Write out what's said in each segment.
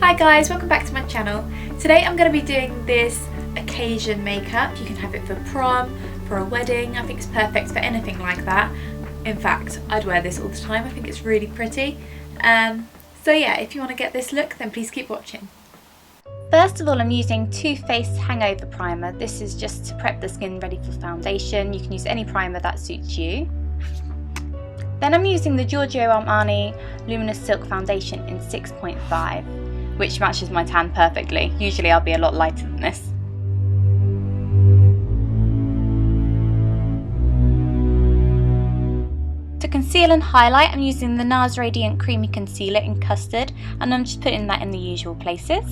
Hi guys, welcome back to my channel. Today I'm going to be doing this occasion makeup. You can have it for prom, for a wedding. I think it's perfect for anything like that. In fact, I'd wear this all the time. I think it's really pretty. So yeah, if you want to get this look, then please keep watching. First of all, I'm using Too Faced Hangover Primer. This is just to prep the skin ready for foundation. You can use any primer that suits you. Then I'm using the Giorgio Armani Luminous Silk Foundation in 6.5, which matches my tan perfectly. Usually I'll be a lot lighter than this. To conceal and highlight, I'm using the NARS Radiant Creamy Concealer in Custard, and I'm just putting that in the usual places.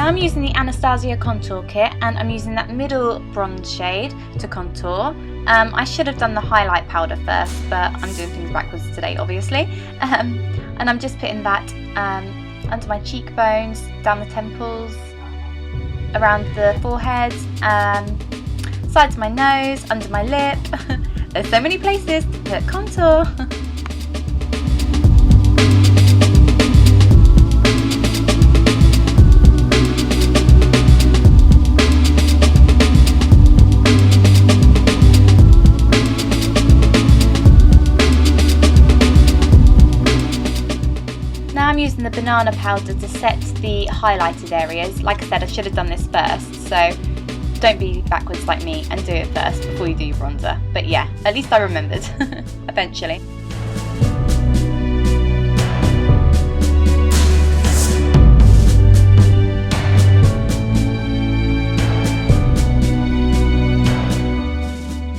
I'm using the Anastasia contour kit, and I'm using that middle bronze shade to contour. I should have done the highlight powder first, but I'm doing things backwards today obviously. And I'm just putting that under my cheekbones, down the temples, around the forehead, sides of my nose, under my lip. There's so many places to put contour. Now I'm using the banana powder to set the highlighted areas. Like I said, I should have done this first, so don't be backwards like me and do it first before you do your bronzer. But yeah, at least I remembered eventually.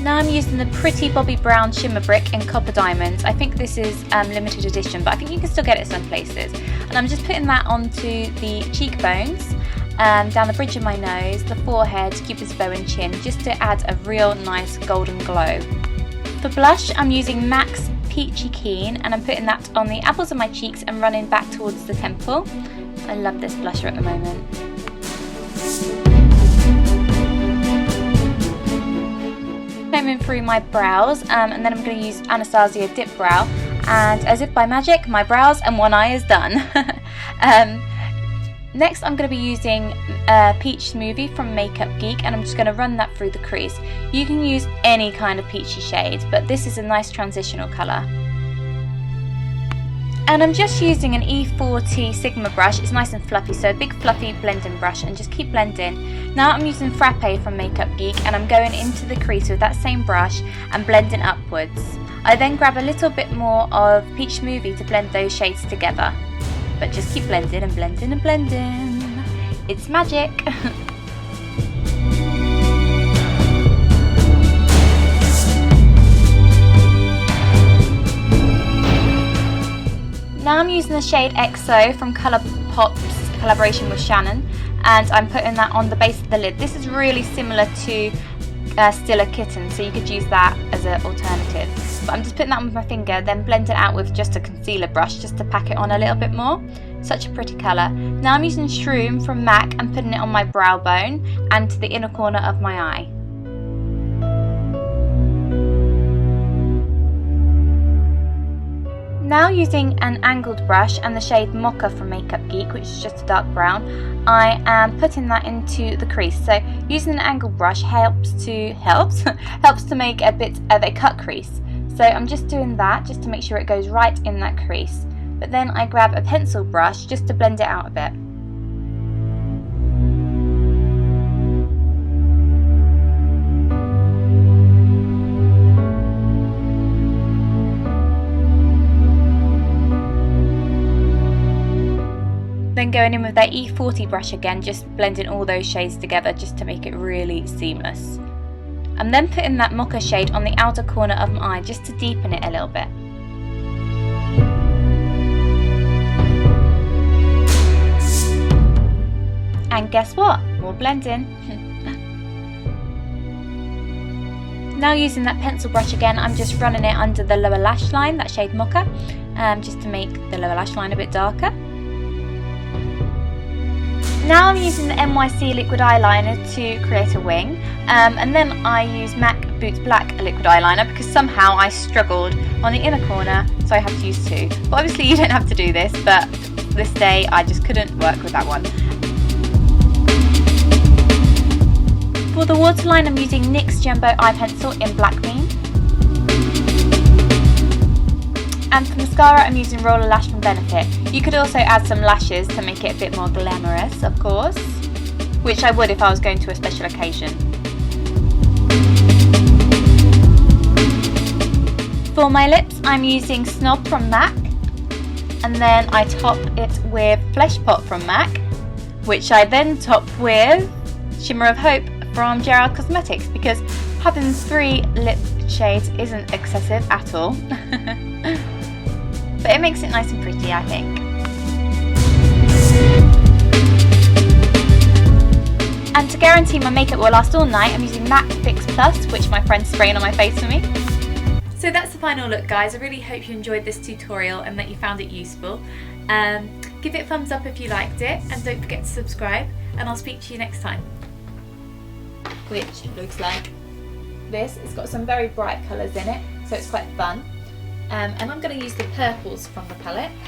Now I'm using the Pretty Bobby Brown Shimmer Brick in Copper Diamonds. I think this is limited edition, but I think you can still get it some places. And I'm just putting that onto the cheekbones, down the bridge of my nose, the forehead, cupid's bow and chin, just to add a real nice golden glow. For blush, I'm using MAC's Peachy Keen, and I'm putting that on the apples of my cheeks and running back towards the temple. I love this blusher at the moment. Combing through my brows, and then I'm going to use Anastasia Dip Brow, and as if by magic, my brows and one eye is done. Next I'm going to be using Peach Smoothie from Makeup Geek, and I'm just going to run that through the crease. You can use any kind of peachy shade, but this is a nice transitional colour. And I'm just using an E40 Sigma brush. It's nice and fluffy, so a big fluffy blending brush, and just keep blending. Now I'm using Frappe from Makeup Geek, and I'm going into the crease with that same brush and blending upwards. I then grab a little bit more of Peach Smoothie to blend those shades together. But just keep blending and blending and blending. It's magic! Now I'm using the shade XO from Colourpop's collaboration with Canon, and I'm putting that on the base of the lid. This is really similar to Still a Kitten, so you could use that as an alternative. But I'm just putting that on with my finger, then blend it out with just a concealer brush just to pack it on a little bit more. Such a pretty colour. Now I'm using Shroom from MAC and putting it on my brow bone and to the inner corner of my eye. Now using an angled brush and the shade Mocha from Makeup Geek, which is just a dark brown, I am putting that into the crease. So using an angled brush helps to make a bit of a cut crease. So I'm just doing that just to make sure it goes right in that crease. But then I grab a pencil brush just to blend it out a bit. Then going in with that E40 brush again, just blending all those shades together just to make it really seamless. I'm then putting that mocha shade on the outer corner of my eye just to deepen it a little bit. And guess what? More blending. Now using that pencil brush again, I'm just running it under the lower lash line, that shade Mocha, just to make the lower lash line a bit darker. Now I'm using the NYC liquid eyeliner to create a wing, and then I use MAC Boots Black liquid eyeliner because somehow I struggled on the inner corner, so I had to use two. But obviously you don't have to do this, but this day I just couldn't work with that one. For the waterline, I'm using NYX Jumbo Eye Pencil in Black Bean. And for mascara, I'm using Roller Lash from Benefit. You could also add some lashes to make it a bit more glamorous, of course, which I would if I was going to a special occasion. For my lips, I'm using Snob from MAC, and then I top it with Flesh Pot from MAC, which I then top with Shimmer of Hope from Gerald Cosmetics, because having 3 lip shades isn't excessive at all. But it makes it nice and pretty, I think. And to guarantee my makeup will last all night, I'm using MAC Fix Plus, which my friend's spraying on my face for me. So that's the final look, guys. I really hope you enjoyed this tutorial and that you found it useful. Give it a thumbs up if you liked it, and don't forget to subscribe, and I'll speak to you next time. Which looks like this. It's got some very bright colours in it, so it's quite fun. And I'm going to use the purples from the palette.